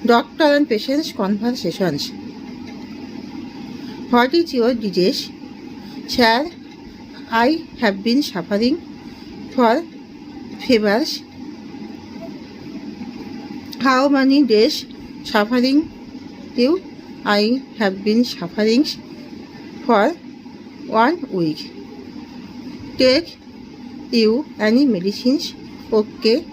Doctor and patient's conversations. What is your disease? Sir, I have been suffering for fevers. How many days suffering you? I have been suffering for 1 week. Take you any medicines? Okay.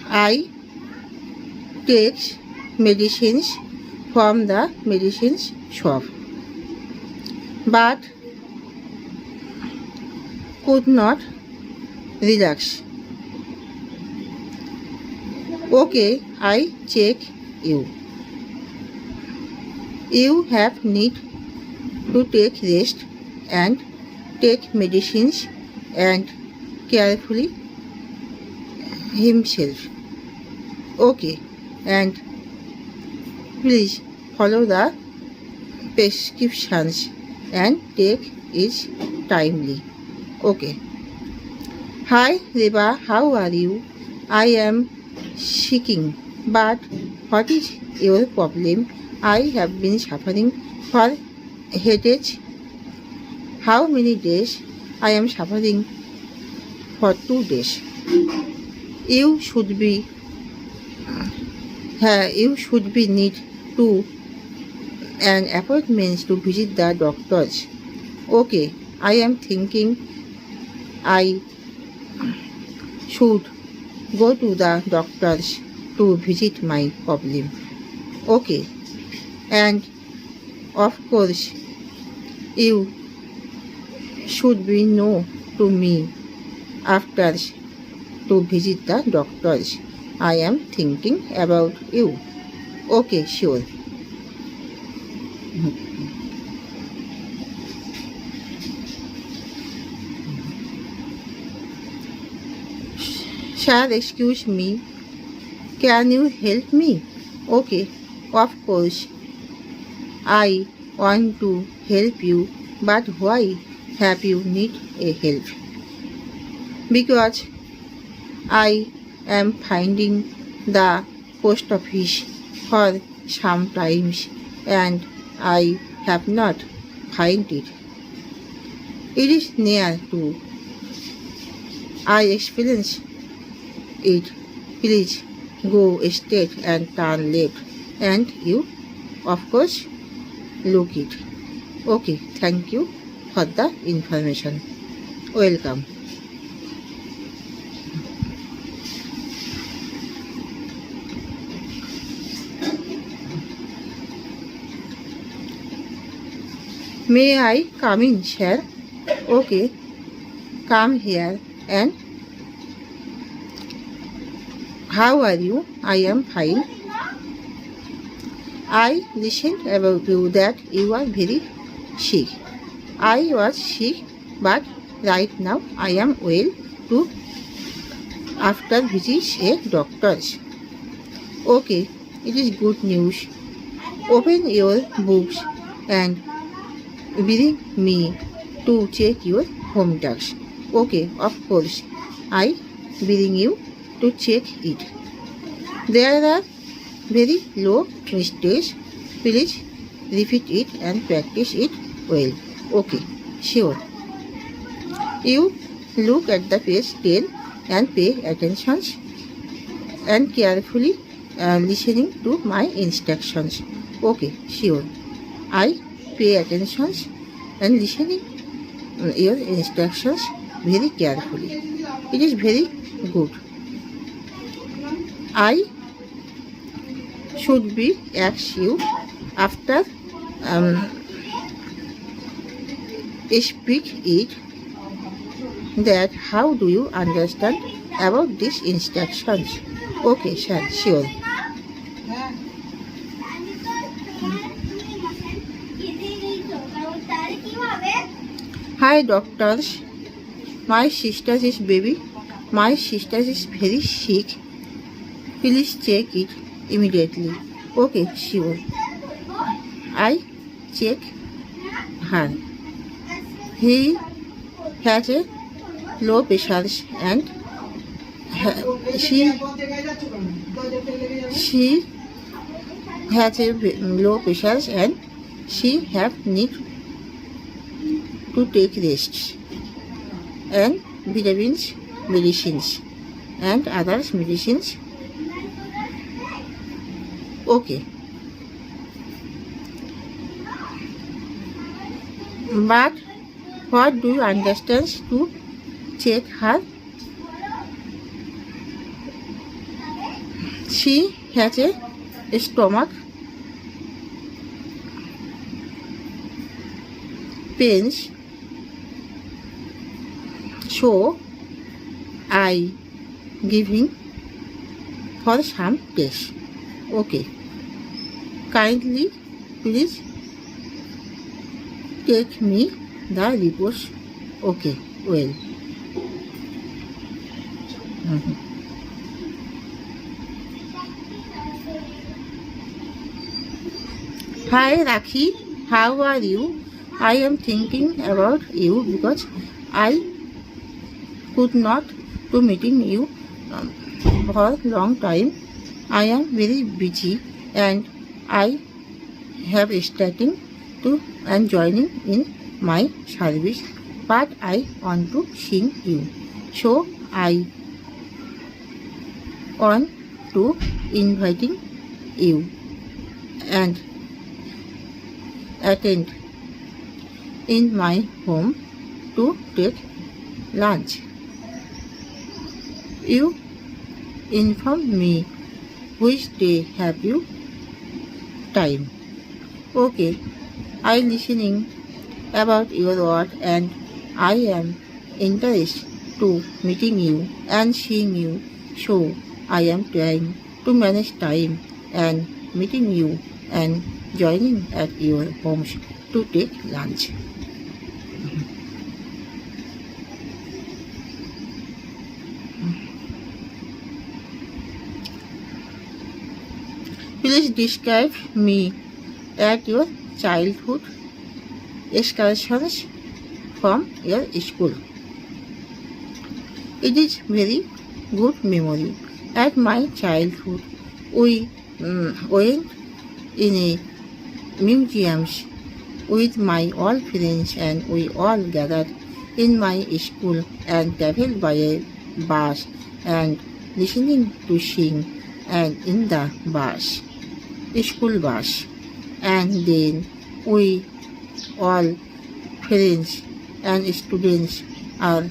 I take medicines from the medicines shop, but could not relax. Okay, I check you. You have need to take rest and take medicines and carefully himself. Okay, and please follow the prescriptions and take it timely. Okay. Hi Reba, how are you? I am seeking, but what is your problem? I have been suffering for headache. How many days? I am suffering for 2 days. You should be need to an appointment to visit the doctors. Okay, I am thinking I should go to the doctors to visit my problem. Okay, and of course you should be know to me after to visit the doctors. I am thinking about you. Okay, sure. Sir, excuse me. Can you help me? Okay, of course. I want to help you, but why have you need a help? Because I am finding the post office for some times and I have not find it. It is near to. I experience it. Please go straight and turn left, and you, of course, look it. Okay, thank you for the information. Welcome. May I come in, sir? Okay, come here. And how are you? I am fine. I listened about you that you are very sick. I was sick, but right now I am well too after visiting a doctor's. Okay, it is good news. Open your books and bring me to check your home tax. Okay, of course, I bring you to check it. There are very low mistakes. Please repeat it and practice it well. Okay, sure. You look at the page 10 and pay attention and carefully listening to my instructions. Okay, sure. I pay attention and listening your instructions very carefully. It is very good. I should be ask you after speak it that how do you understand about these instructions? Okay, sir, sure. Hi doctors, my sister is baby. My sister is very sick. Please check it immediately. Okay, sure. I check her. He has a low pressure and she has a low pressure and she have need to take rests and vitamins, medicines and others medicines. Okay. But what do you understand to check her? She has a stomach pains, so I giving for some tests. Okay. Kindly please take me the reports. Okay, well. Hi Rakhi, how are you? I am thinking about you because I could not to meeting you for a long time. I am very busy and I have starting to and joining in my service, but I want to see you. So I want to inviting you and attend in my home to take lunch. You inform me which day have you time. Okay, I listening about your word and I am interested to meeting you and seeing you, so I am trying to manage time and meeting you and joining at your homes to take lunch. Please describe me at your childhood excursions from your school. It is very good memory. At my childhood, we went in a museums with my all friends and we all gathered in my school and traveled by a bus and listening to sing and in the bus, school bus, and then we all friends and students are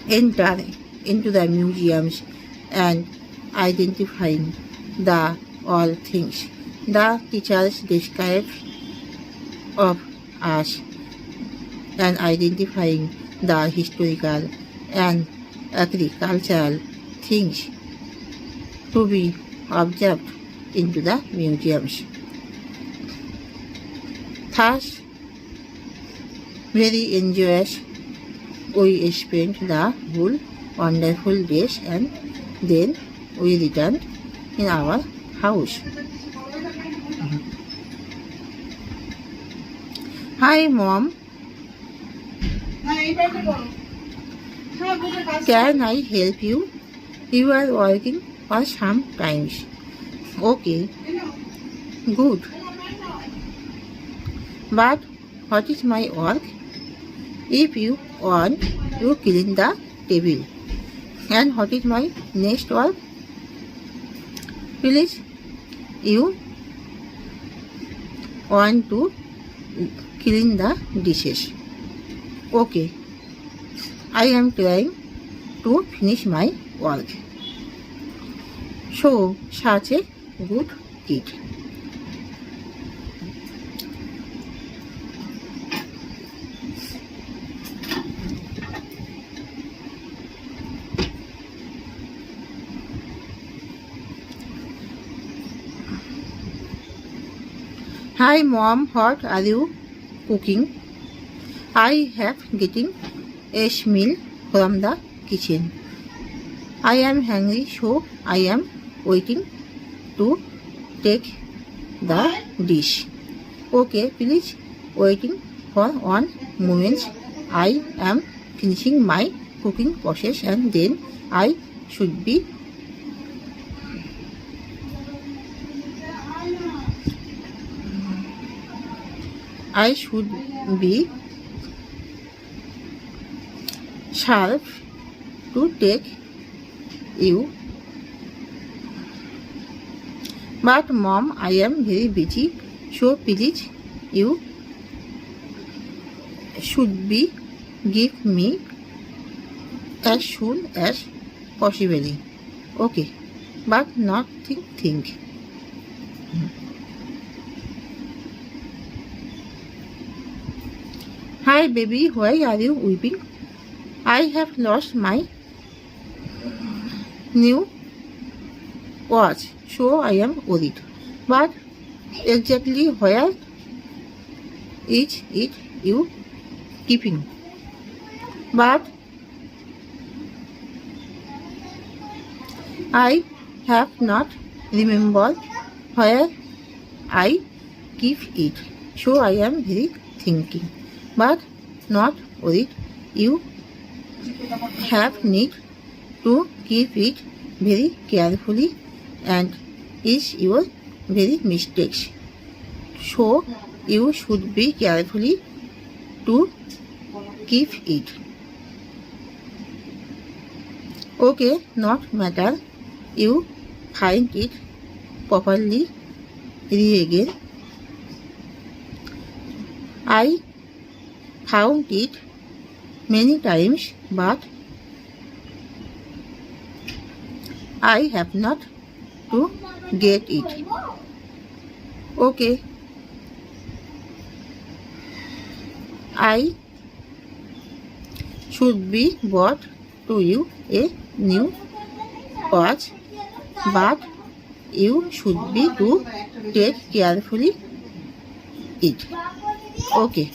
enter into the museums and identifying the all things. The teachers describe of us and identifying the historical and agricultural things to be observed into the museums. Thus, very enjoyous we spent the whole wonderful days and then we returned in our house. Hi mom, can I help you? You are working for some times. Okay, good. But what is my work? If you want, you clean the table. And what is my next work? Please, you want to clean the dishes. Okay, I am trying to finish my work. So, such a good kid. Hi mom, what are you cooking? I have getting a smell from the kitchen. I am hungry, so I am waiting to take the dish. Okay, please waiting for 1 moment. I am finishing my cooking process and then I should be I should be sharp to take you. But mom, I am very busy, so please you should be give me as soon as possible. Okay, but not think. Hi baby, why are you weeping? I have lost my new watch, so I am worried. But exactly where is it you keeping? But I have not remembered where I keep it, so I am very thinking. But not worried. You have need to keep it very carefully and is your very mistakes. So you should be carefully to keep it. Okay, not matter. You find it properly again. I found it many times, but I have not to get it. Okay. I should be bought to you a new watch, but you should be to take carefully it. Okay.